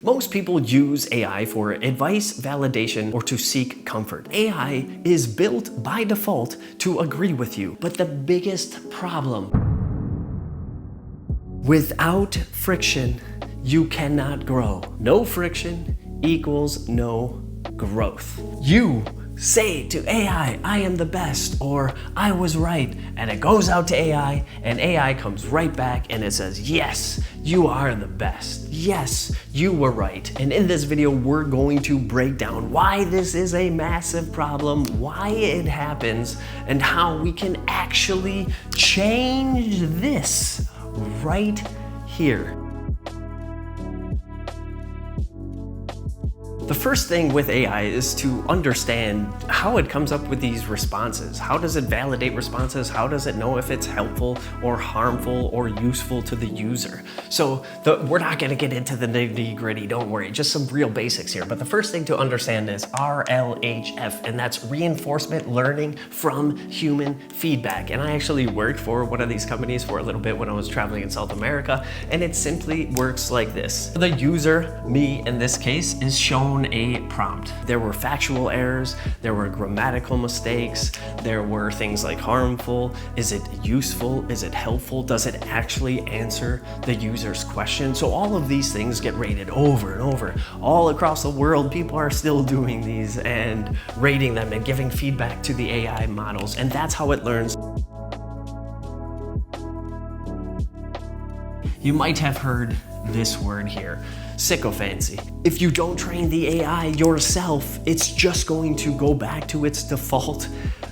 Most people use AI for advice, validation, or to seek comfort. AI is built by default to agree with you. But the biggest problem, without friction, you cannot grow. No friction equals no growth. You say to AI, I am the best, or I was right, and it goes out to AI, and AI comes right back and it says, yes, you are the best. Yes, you were right. And in this video, we're going to break down why this is a massive problem, why it happens, and how we can actually change this right here. The first thing with AI is to understand how it comes up with these responses. How does it validate responses? How does it know if it's helpful or harmful or useful to the user? So we're not going to get into the nitty-gritty, don't worry, just some real basics here. But the first thing to understand is RLHF, and that's reinforcement learning from human feedback. And I actually worked for one of these companies for a little bit when I was traveling in South America, and it simply works like this. The user, me in this case, is shown a prompt. There were factual errors, there were grammatical mistakes, there were things like harmful, is it useful, is it helpful, does it actually answer the user's question? So all of these things get rated over and over. All across the world, people are still doing these and rating them and giving feedback to the AI models, and that's how it learns. You might have heard this word here, sycophancy. If you don't train the AI yourself, it's just going to go back to its default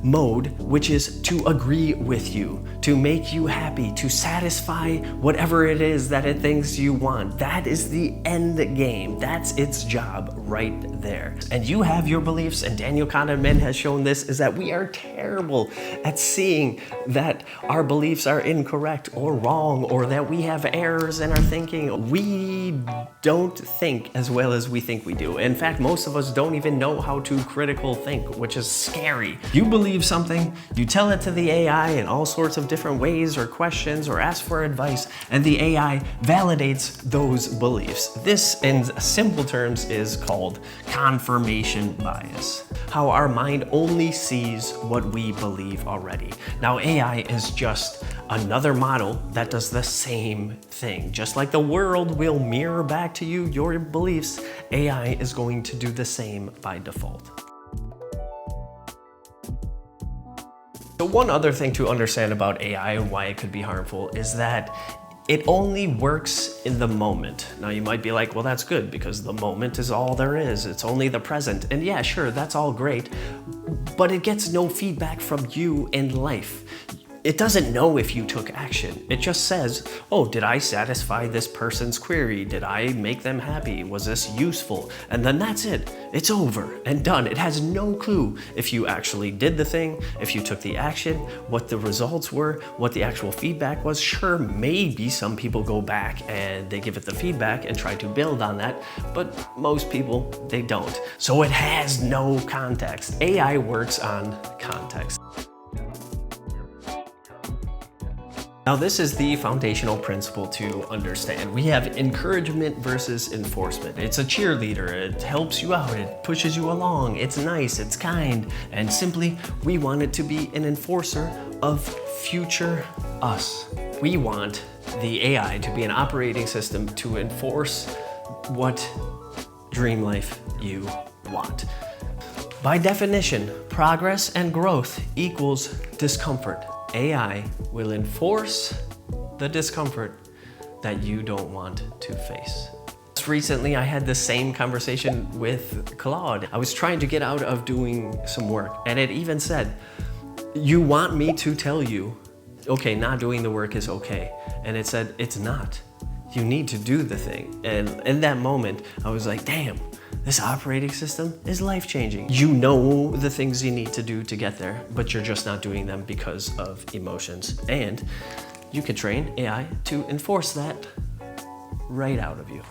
mode, which is to agree with you, to make you happy, to satisfy whatever it is that it thinks you want. That is the end game. That's its job right there. And you have your beliefs, and Daniel Kahneman has shown this, is that we are terrible at seeing that our beliefs are incorrect or wrong, or that we have errors in our thinking. We don't think as well as we think we do. In fact, most of us don't even know how to critical think, which is scary. You believe something, you tell it to the AI in all sorts of different ways or questions or ask for advice, and the AI validates those beliefs. This, in simple terms, is called confirmation bias. How our mind only sees what we believe already. Now, AI is just another model that does the same thing. Just like the world will mirror back to you your beliefs, AI is going to do the same by default. So one other thing to understand about AI and why it could be harmful is that it only works in the moment. Now you might be like, well, that's good because the moment is all there is. It's only the present. And yeah, sure, that's all great, but it gets no feedback from you in life. It doesn't know if you took action. It just says, oh, did I satisfy this person's query? Did I make them happy? Was this useful? And then that's it. It's over and done. It has no clue if you actually did the thing, if you took the action, what the results were, what the actual feedback was. Sure, maybe some people go back and they give it the feedback and try to build on that, but most people, they don't. So it has no context. AI works on context. Now this is the foundational principle to understand. We have encouragement versus enforcement. It's a cheerleader, it helps you out, it pushes you along, it's nice, it's kind, and simply we want it to be an enforcer of future us. We want the AI to be an operating system to enforce what dream life you want. By definition, progress and growth equals discomfort. AI will enforce the discomfort that you don't want to face. Just recently, I had the same conversation with Claude. I was trying to get out of doing some work, and it even said, you want me to tell you, okay, not doing the work is okay. And it said, it's not. You need to do the thing. And in that moment, I was like, damn. This operating system is life-changing. You know the things you need to do to get there, but you're just not doing them because of emotions. And you can train AI to enforce that right out of you.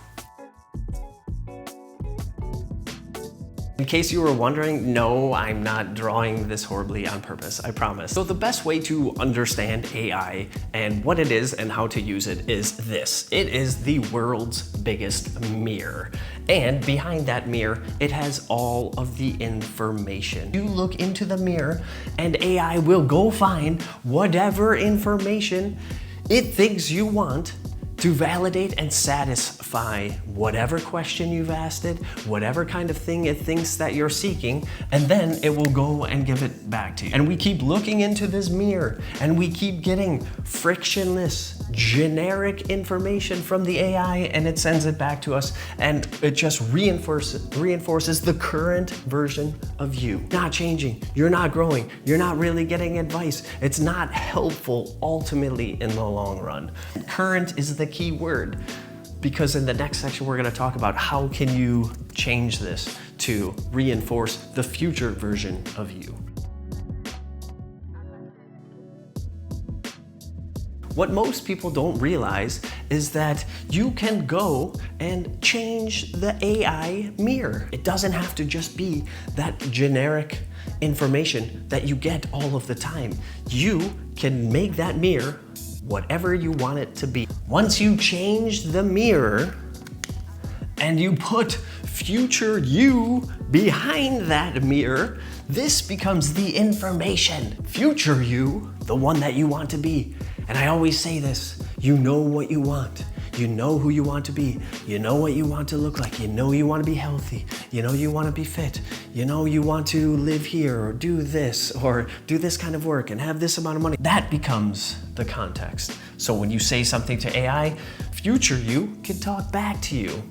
In case you were wondering, no, I'm not drawing this horribly on purpose, I promise. So the best way to understand AI and what it is and how to use it is this. It is the world's biggest mirror. And behind that mirror, it has all of the information. You look into the mirror and AI will go find whatever information it thinks you want to validate and satisfy whatever question you've asked it, whatever kind of thing it thinks that you're seeking, and then it will go and give it back to you. And we keep looking into this mirror and we keep getting frictionless, generic information from the AI, and it sends it back to us, and it just reinforces the current version of you. Not changing, you're not growing, you're not really getting advice. It's not helpful ultimately in the long run. Current is the key word, because in the next section we're going to talk about how can you change this to reinforce the future version of you. What most people don't realize is that you can go and change the AI mirror. It doesn't have to just be that generic information that you get all of the time. You can make that mirror whatever you want it to be. Once you change the mirror and you put future you behind that mirror, this becomes the information. Future you, the one that you want to be. And I always say this, you know what you want. You know who you want to be. You know what you want to look like. You know you want to be healthy. You know you want to be fit. You know you want to live here or do this kind of work and have this amount of money. That becomes the context. So when you say something to AI, future you can talk back to you.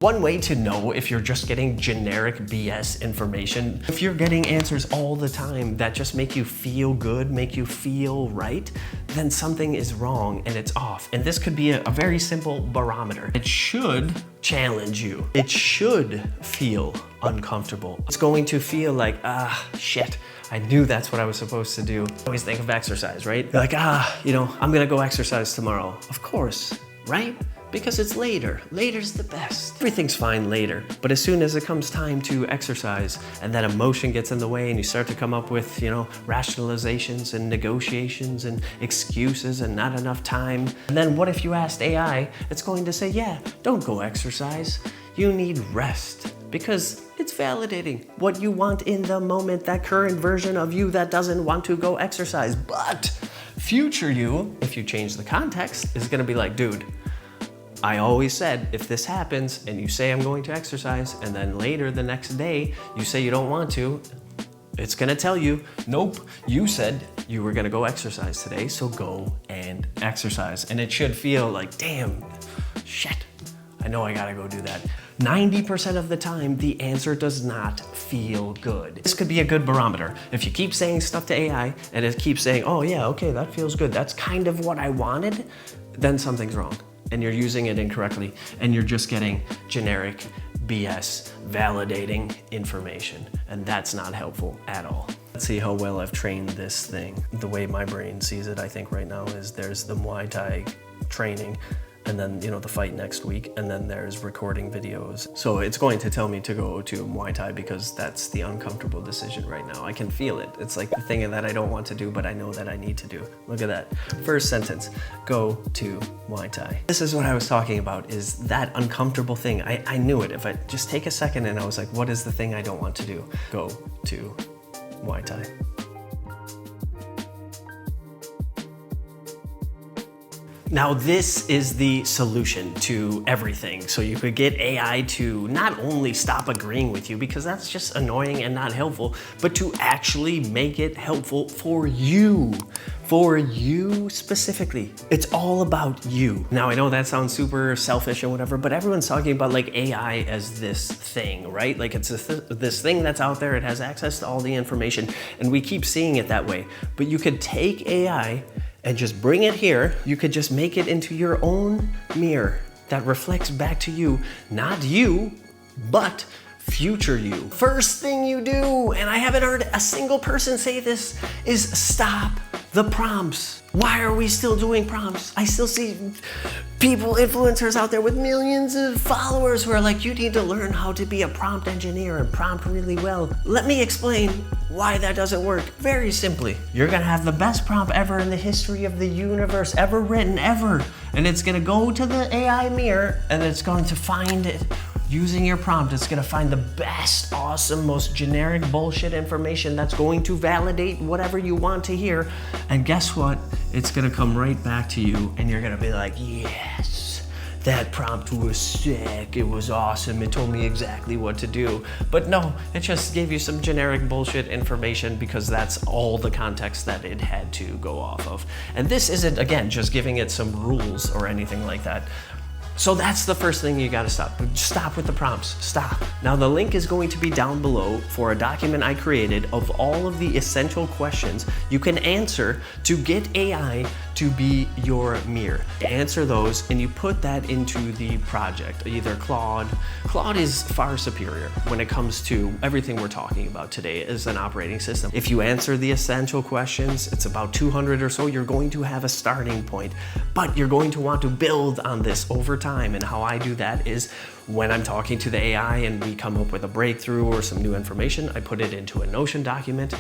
One way to know if you're just getting generic BS information, if you're getting answers all the time that just make you feel good, make you feel right, then something is wrong and it's off. And this could be a very simple barometer. It should challenge you. It should feel uncomfortable. It's going to feel like, shit, I knew that's what I was supposed to do. I always think of exercise, right? You're like, I'm gonna go exercise tomorrow. Of course, right? Because it's later. Later's the best. Everything's fine later, but as soon as it comes time to exercise and that emotion gets in the way and you start to come up with, rationalizations and negotiations and excuses and not enough time. And then what if you asked AI? It's going to say, yeah, don't go exercise. You need rest. Because it's validating what you want in the moment, that current version of you that doesn't want to go exercise. But future you, if you change the context, is gonna be like, dude, I always said, if this happens and you say I'm going to exercise and then later the next day you say you don't want to, it's gonna tell you, nope, you said you were gonna go exercise today, so go and exercise. And it should feel like, damn, shit, I know I gotta go do that. 90% of the time, the answer does not feel good. This could be a good barometer. If you keep saying stuff to AI and it keeps saying, oh yeah, okay, that feels good, that's kind of what I wanted, then something's wrong. And you're using it incorrectly, and you're just getting generic BS validating information, and that's not helpful at all. Let's see how well I've trained this thing. The way my brain sees it, I think right now, is there's the Muay Thai training, and then the fight next week, and then there's recording videos. So it's going to tell me to go to Muay Thai because that's the uncomfortable decision right now. I can feel it. It's like the thing that I don't want to do, but I know that I need to do. Look at that. First sentence, go to Muay Thai. This is what I was talking about, is that uncomfortable thing. I knew it. If I just take a second and I was like, what is the thing I don't want to do? Go to Muay Thai. Now this is the solution to everything. So you could get AI to not only stop agreeing with you, because that's just annoying and not helpful, but to actually make it helpful for you specifically. It's all about you. Now I know that sounds super selfish or whatever, but everyone's talking about like AI as this thing, right? Like it's this thing that's out there, it has access to all the information, and we keep seeing it that way. But you could take AI and just bring it here. You could just make it into your own mirror that reflects back to you, not you, but future you. First thing you do, and I haven't heard a single person say this, is stop The prompts. Why are we still doing prompts? I still see people, influencers out there with millions of followers who are like, you need to learn how to be a prompt engineer and prompt really well. Let me explain why that doesn't work. Very simply, you're gonna have the best prompt ever in the history of the universe, ever written, ever. And it's gonna go to the AI mirror and it's going to find it. Using your prompt, it's gonna find the best, awesome, most generic bullshit information that's going to validate whatever you want to hear. And guess what? It's gonna come right back to you and you're gonna be like, yes, that prompt was sick, it was awesome, it told me exactly what to do. But no, it just gave you some generic bullshit information because that's all the context that it had to go off of. And this isn't, again, just giving it some rules or anything like that. So that's the first thing you gotta stop. Stop with the prompts, stop. Now the link is going to be down below for a document I created of all of the essential questions you can answer to get AI to be your mirror. Answer those and you put that into the project, either Claude. Claude is far superior when it comes to everything we're talking about today as an operating system. If you answer the essential questions, it's about 200 or so, you're going to have a starting point, but you're going to want to build on this over time. And how I do that is when I'm talking to the AI and we come up with a breakthrough or some new information, I put it into a Notion document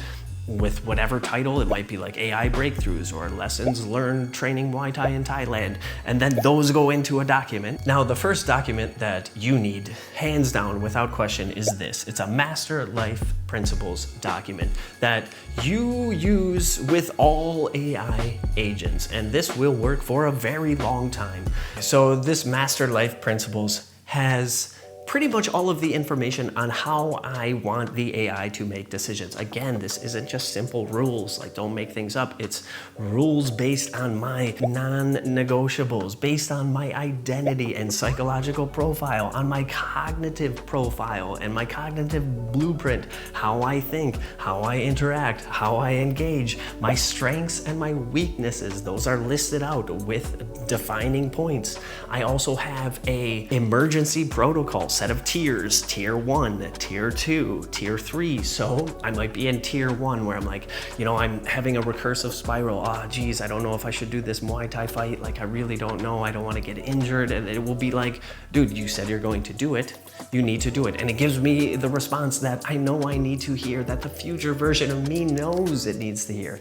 with whatever title. It might be like AI breakthroughs or lessons learned training Muay Thai in Thailand. And then those go into a document. Now, the first document that you need, hands down, without question, is this. It's a master life principles document that you use with all AI agents. And this will work for a very long time. So this master life principles has pretty much all of the information on how I want the AI to make decisions. Again, this isn't just simple rules, like don't make things up. It's rules based on my non-negotiables, based on my identity and psychological profile, on my cognitive profile and my cognitive blueprint, how I think, how I interact, how I engage, my strengths and my weaknesses. Those are listed out with defining points. I also have a emergency protocol set of tiers, tier 1, tier 2, tier 3. So I might be in tier 1 where I'm like, you know, I'm having a recursive spiral. Geez, I don't know if I should do this Muay Thai fight. Like, I really don't know. I don't want to get injured. And it will be like, dude, you said you're going to do it. You need to do it. And it gives me the response that I know I need to hear, that the future version of me knows it needs to hear.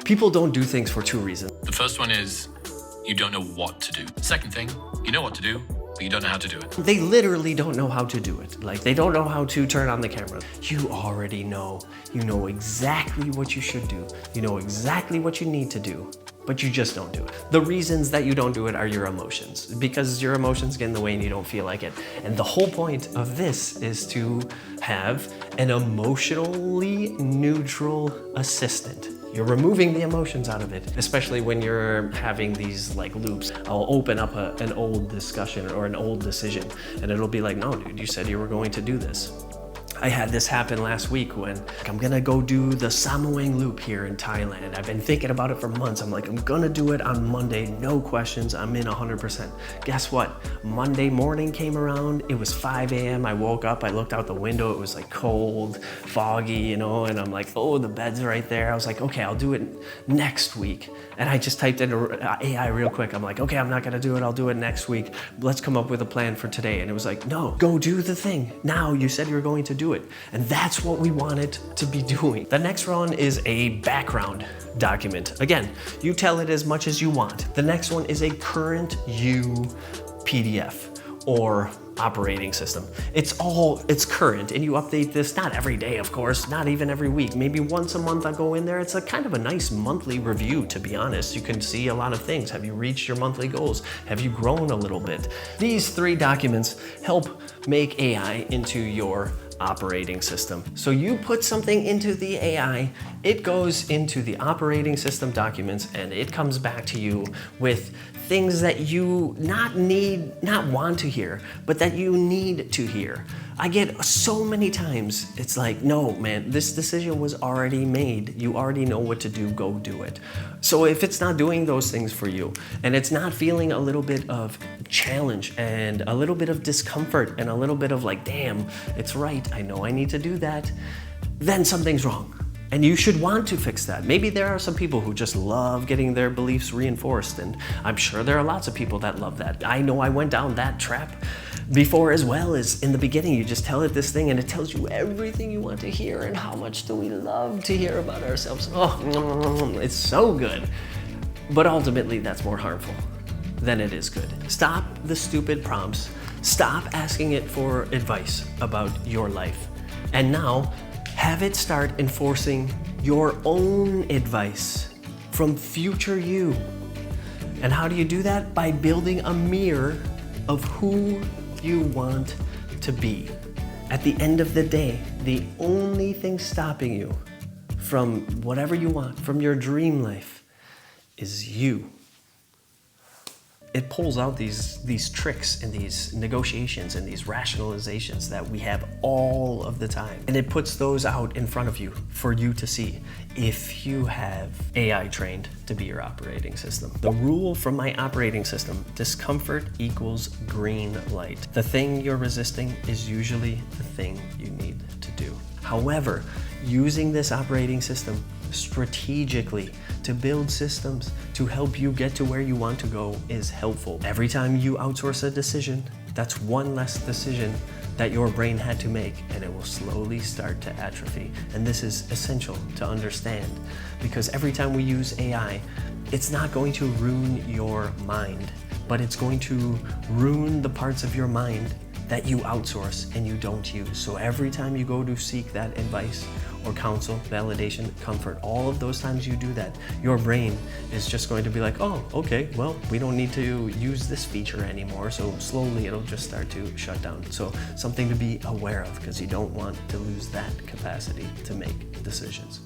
People don't do things for two reasons. The first one is you don't know what to do. Second thing, you know what to do, but you don't know how to do it. They literally don't know how to do it. Like, they don't know how to turn on the camera. You already know. You know exactly what you should do. You know exactly what you need to do, but you just don't do it. The reasons that you don't do it are your emotions, because your emotions get in the way and you don't feel like it. And the whole point of this is to have an emotionally neutral assistant. You're removing the emotions out of it, especially when you're having these like loops. I'll open up an old discussion or an old decision and it'll be like, no, dude, you said you were going to do this. I had this happen last week when I'm gonna go do the Samoang loop here in Thailand. I've been thinking about it for months. I'm like, I'm gonna do it on Monday, no questions, I'm in 100%. Guess what? Monday morning came around, it was 5 a.m. I woke up, I looked out the window, it was like cold, foggy, you know, and I'm like, oh, the bed's right there. I was like, okay, I'll do it next week. And I just typed in AI real quick. I'm like, okay, I'm not gonna do it, I'll do it next week. Let's come up with a plan for today. And it was like, no, go do the thing. Now, you said you were going to do it. And that's what we want it to be doing. The next one is a background document. Again, you tell it as much as you want. The next one is a current you PDF or operating system. It's current and you update this not every day, of course, not even every week, maybe once a month I go in there. It's a kind of a nice monthly review, to be honest. You can see a lot of things. Have you reached your monthly goals? Have you grown a little bit? These three documents help make AI into your operating system. So you put something into the AI, it goes into the operating system documents and it comes back to you with things that you not want to hear, but that you need to hear. I get so many times, it's like, no, man, this decision was already made. You already know what to do, go do it. So if it's not doing those things for you, and it's not feeling a little bit of challenge and a little bit of discomfort and a little bit of like, damn, it's right, I know I need to do that, then something's wrong. And you should want to fix that. Maybe there are some people who just love getting their beliefs reinforced, and I'm sure there are lots of people that love that. I know I went down that trap before as well. As in the beginning, you just tell it this thing and it tells you everything you want to hear, and how much do we love to hear about ourselves. Oh, it's so good. But ultimately, that's more harmful than it is good. Stop the stupid prompts. Stop asking it for advice about your life. And now, have it start enforcing your own advice from future you. And how do you do that? By building a mirror of who you want to be. At the end of the day, the only thing stopping you from whatever you want, from your dream life, is you. It pulls out these tricks and these negotiations and these rationalizations that we have all of the time. And it puts those out in front of you for you to see if you have AI trained to be your operating system. The rule from my operating system: discomfort equals green light. The thing you're resisting is usually the thing you need to do. However, using this operating system strategically to build systems to help you get to where you want to go is helpful. Every time you outsource a decision, that's one less decision that your brain had to make, and it will slowly start to atrophy. And this is essential to understand, because every time we use AI, it's not going to ruin your mind, but it's going to ruin the parts of your mind that you outsource and you don't use. So every time you go to seek that advice or counsel, validation, comfort, all of those times you do that, your brain is just going to be like, oh, okay, well, we don't need to use this feature anymore. So slowly it'll just start to shut down. So something to be aware of, because you don't want to lose that capacity to make decisions.